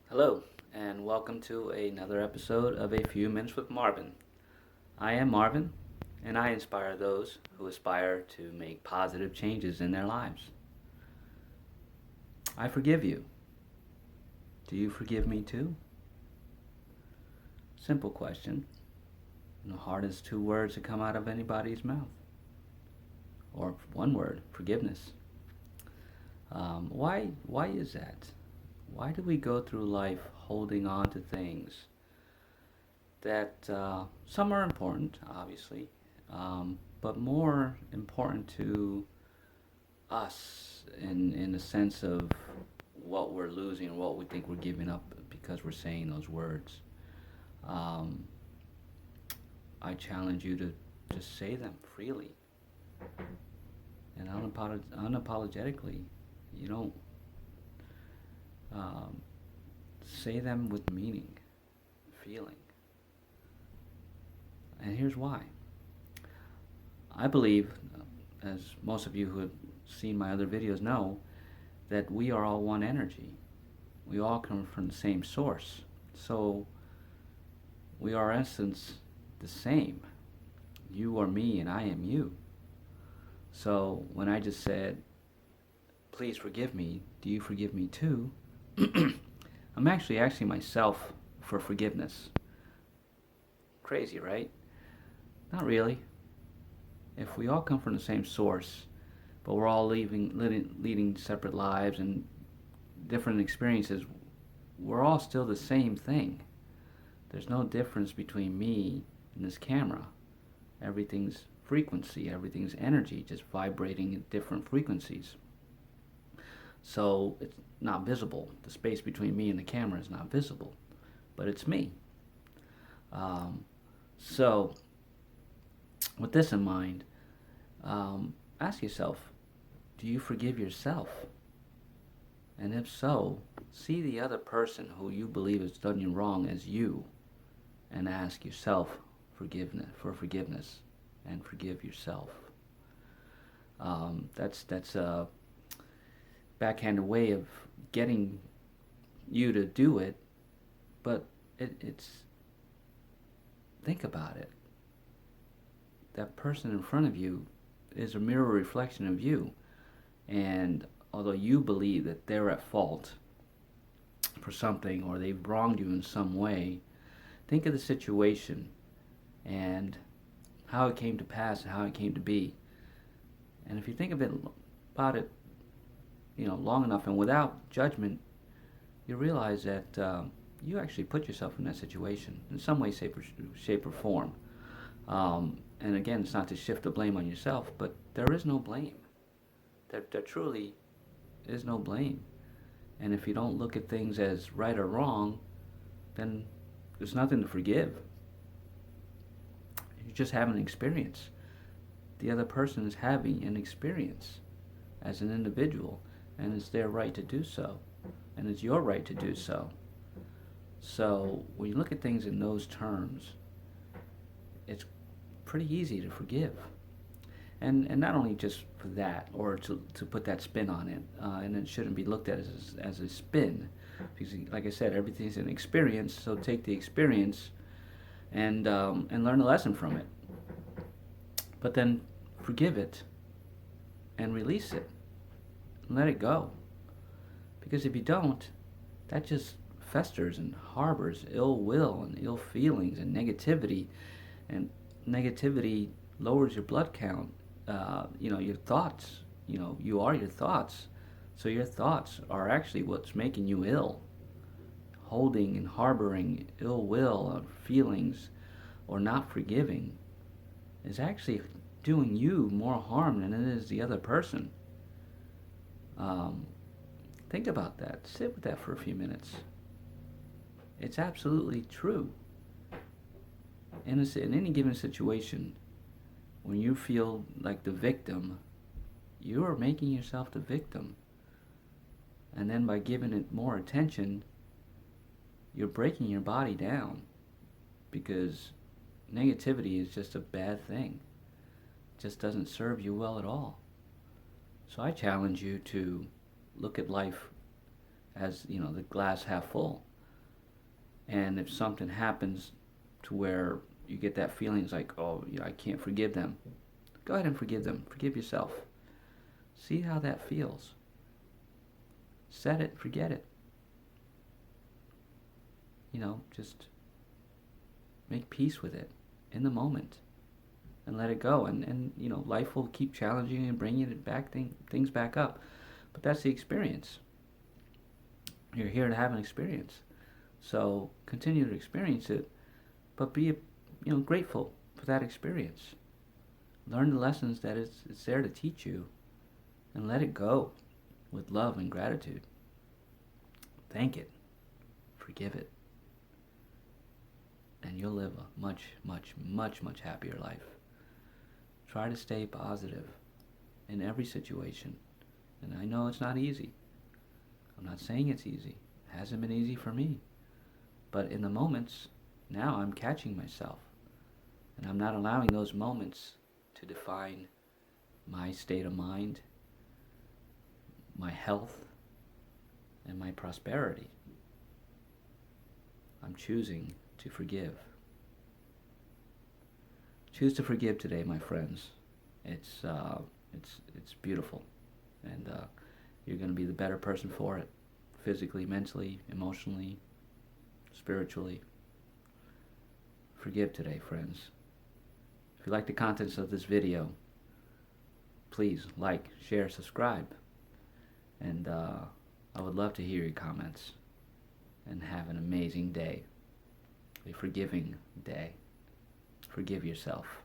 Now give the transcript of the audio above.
Hello, and welcome to another episode of A Few Minutes with Marvin. I am Marvin, and I inspire those who aspire to make positive changes in their lives. I forgive you. Do you forgive me too? Simple question. And the hardest two words to come out of anybody's mouth. Or one word, forgiveness. Why is that? Why do we go through life holding on to things that some are important, obviously, but more important to us in the sense of what we're losing, what we think we're giving up because we're saying those words. Um, I challenge you to just say them freely and unapologetically. You don't um, say them with meaning, feeling. And here's why. I believe, as most of you who have seen my other videos know, that we are all one energy. We all come from the same source. So we are, in essence, the same. You are me and I am you. So when I just said, please forgive me, do you forgive me too? I'm actually asking myself for forgiveness. Crazy, right? Not really. If we all come from the same source, but we're all leading separate lives and different experiences, we're all still the same thing. There's no difference between me and this camera. Everything's frequency, everything's energy, just vibrating at different frequencies. So it's not visible. The space between me and the camera is not visible, but it's me. Um, so, with this in mind, ask yourself, do you forgive yourself? And if so, see the other person who you believe has done you wrong as you, and ask yourself forgiveness, and forgive yourself. That's a backhanded way of getting you to do it, but it's think about it. That person in front of you is a mirror reflection of you, and although you believe that they're at fault for something or they've wronged you in some way, think of the situation and how it came to pass and how it came to be. And if you think about it, long enough and without judgment, you realize that you actually put yourself in that situation in some way, shape or form. And again, it's not to shift the blame on yourself, but there is no blame. There truly is no blame. And if you don't look at things as right or wrong, then there's nothing to forgive. You just have an experience. The other person is having an experience as an individual, and it's their right to do so, and it's your right to do so. So when you look at things in those terms, it's pretty easy to forgive. And not only just for that, or to put that spin on it, and it shouldn't be looked at as a spin, because like I said, everything's an experience. So take the experience and learn a lesson from it, but then forgive it and release it and let it go. Because if you don't, that just festers and harbors ill will and ill feelings and negativity, and negativity lowers your blood count. Your thoughts. You are your thoughts. So your thoughts are actually what's making you ill. Holding and harboring ill will or feelings or not forgiving is actually doing you more harm than it is the other person. Think about that. Sit with that for a few minutes. It's absolutely true. In any given situation, when you feel like the victim, you are making yourself the victim. And then by giving it more attention, you're breaking your body down, because negativity is just a bad thing. It just doesn't serve you well at all. So I challenge you to look at life as, the glass half full. And if something happens to where you get that feeling, it's like, oh, I can't forgive them. Go ahead and forgive them. Forgive yourself. See how that feels. Set it, forget it. Just make peace with it in the moment and let it go. And life will keep challenging you and bringing it back, things back up. But that's the experience. You're here to have an experience. So continue to experience it, but be grateful for that experience. Learn the lessons that it's there to teach you, and let it go with love and gratitude. Thank it. Forgive it. And you'll live a much, much, much, much happier life. Try to stay positive in every situation. And I know it's not easy. I'm not saying it's easy. It hasn't been easy for me. But in the moments, now I'm catching myself. And I'm not allowing those moments to define my state of mind, my health, and my prosperity. I'm choosing to forgive. Choose to forgive today, my friends. It's beautiful, and you're going to be the better person for it, physically, mentally, emotionally, spiritually. Forgive today, friends. If you like the contents of this video, please like, share, subscribe, and I would love to hear your comments. And have an amazing day, a forgiving day. Forgive yourself.